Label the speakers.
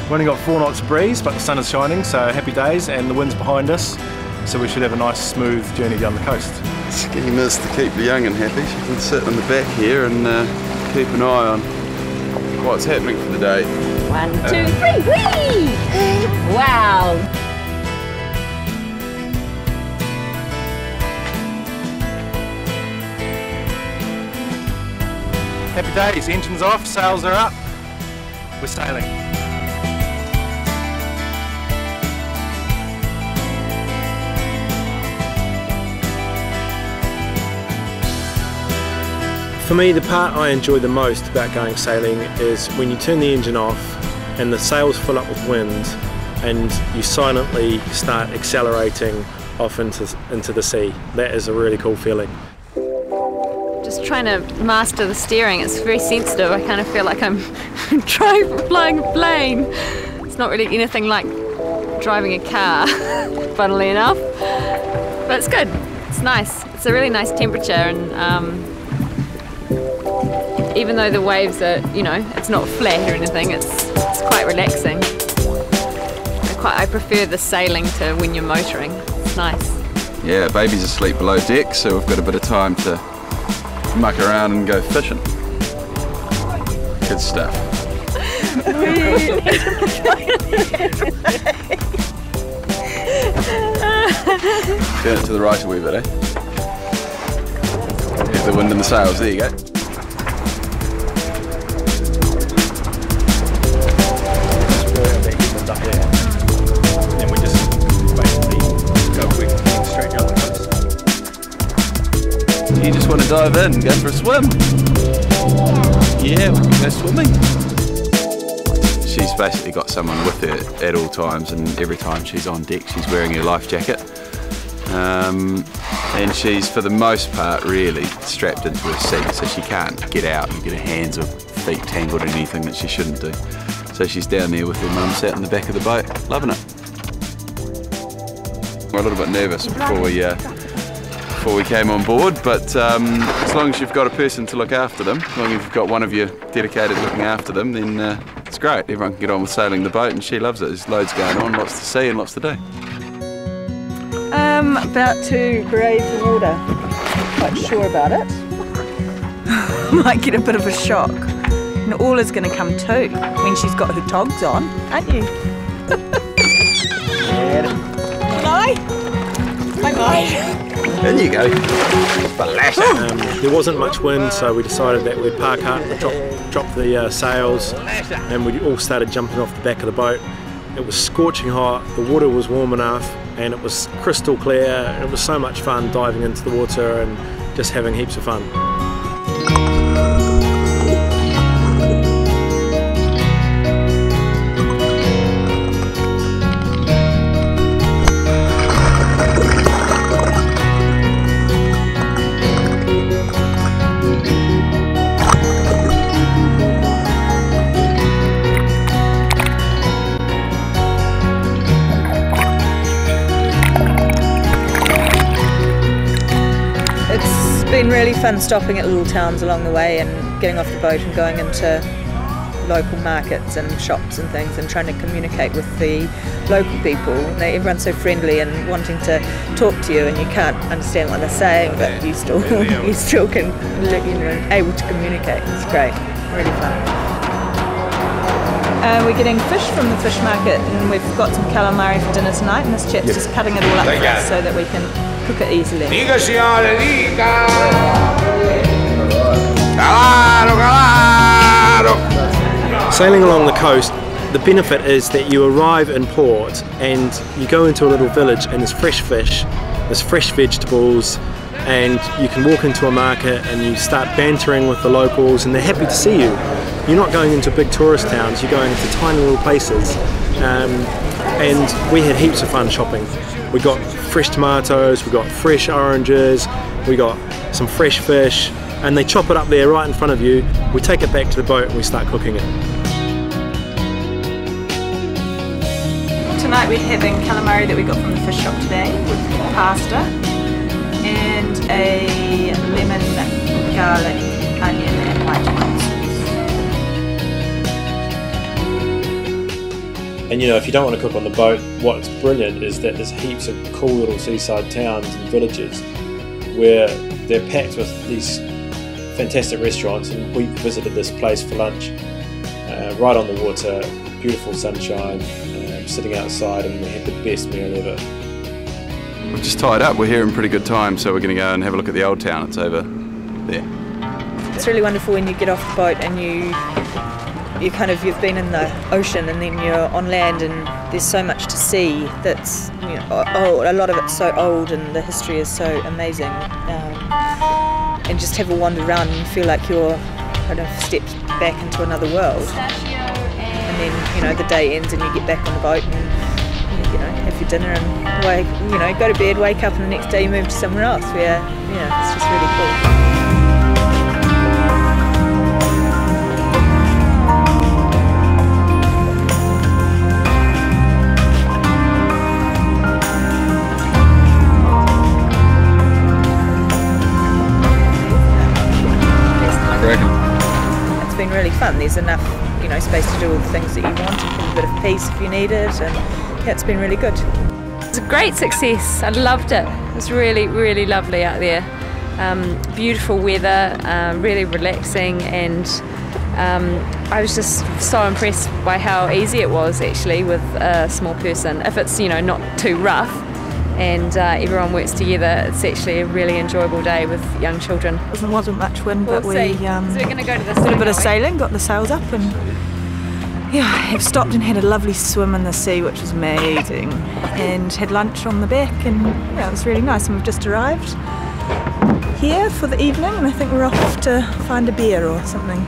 Speaker 1: We've only got 4 knots of breeze, but the sun is shining, so happy days, and the wind's behind us, so we should have a nice smooth journey down the coast.
Speaker 2: The scheme is to keep the young'un happy. She can sit in the back here and keep an eye on what's happening for the day.
Speaker 3: 1, 2, 3, whee! Wow!
Speaker 1: Happy days, engines off, sails are up, we're sailing. For me, the part I enjoy the most about going sailing is when you turn the engine off and the sails fill up with wind and you silently start accelerating off into the sea. That is a really cool feeling.
Speaker 3: Just trying to master the steering, it's very sensitive. I kind of feel like I'm flying a plane. It's not really anything like driving a car, funnily enough. But it's good, it's nice. It's a really nice temperature, and even though the waves are, you know, it's not flat or anything, it's quite relaxing. I prefer the sailing to when you're motoring. It's nice.
Speaker 2: Yeah, baby's asleep below deck, so we've got a bit of time to muck around and go fishing. Good stuff. Turn it to the right a wee bit, eh? There's the wind and the sails, there you go. You just want to dive in and go for a swim? Yeah, we can go swimming. She's basically got someone with her at all times, and every time she's on deck she's wearing her life jacket. And she's, for the most part, really strapped into her seat, so she can't get out and get her hands or feet tangled in anything that she shouldn't do. So she's down there with her mum sat in the back of the boat, loving it. We're a little bit nervous before we came on board, but as long as you've got a person to look after them, as long as you've got one of you dedicated looking after them, then it's great. Everyone can get on with sailing the boat, and she loves it. There's loads going on, lots to see and lots to do.
Speaker 4: About to grade the water. Not quite sure about it. Might get a bit of a shock. And all is going to come too when she's got her togs on, aren't you? Bye. Bye.
Speaker 2: In you go.
Speaker 1: There wasn't much wind, so we decided that we'd park up, drop the sails, and we all started jumping off the back of the boat. It was scorching hot, the water was warm enough, and it was crystal clear. It was so much fun diving into the water and just having heaps of fun.
Speaker 4: It's been really fun stopping at little towns along the way and getting off the boat and going into local markets and shops and things and trying to communicate with the local people. Everyone's so friendly and wanting to talk to you, and you can't understand what they're saying, but you still can, able to communicate. It's great, really fun. We're getting fish from the fish market, and we've got some calamari for dinner tonight, and this chap's just cutting it all up for us so that we can cook it easily.
Speaker 5: Diga, signore, diga!
Speaker 1: Sailing along the coast, the benefit is that you arrive in port and you go into a little village and there's fresh fish, there's fresh vegetables, and you can walk into a market and you start bantering with the locals and they're happy to see you. You're not going into big tourist towns, you're going into tiny little places. And we had heaps of fun shopping. We got fresh tomatoes, we got fresh oranges, we got some fresh fish, and they chop it up there right in front of you. We take it back to the boat and we start cooking it.
Speaker 4: Tonight we're having calamari that we got from the fish shop today with pasta and a lemon, garlic, onion and white wine sauce.
Speaker 1: And you know, if you don't want to cook on the boat, what's brilliant is that there's heaps of cool little seaside towns and villages where they're packed with these fantastic restaurants, and we visited this place for lunch, right on the water, beautiful sunshine, sitting outside, and we had the best meal ever.
Speaker 2: We've just tied up, we're here in pretty good time, so we're going to go and have a look at the old town. It's over there.
Speaker 4: It's really wonderful when you get off the boat and you've been in the ocean and then you're on land, and there's so much to see that's, you know, old. A lot of it's so old and the history is so amazing. And just have a wander around and feel like you're kind of stepped back into another world. And then, you know, the day ends and you get back on the boat and, you know, have your dinner and go to bed, wake up, and the next day you move to somewhere else where, it's just really cool. It's been really fun. There's enough, space to do all the things that you want, and a bit of peace if you need it, and yeah, it's been really good.
Speaker 3: It's a great success. I loved it. It was really, really lovely out there. Beautiful weather, really relaxing, and I was just so impressed by how easy it was actually with a small person. If it's not too rough, and everyone works together, it's actually a really enjoyable day with young children.
Speaker 6: There wasn't much wind, but
Speaker 3: so
Speaker 6: we
Speaker 3: we're going to go to this
Speaker 6: did a bit of sailing, got the sails up, and have stopped and had a lovely swim in the sea, which was amazing, and had lunch on the beck, and it was really nice. And we've just arrived here for the evening, and I think we're off to find a beer or something.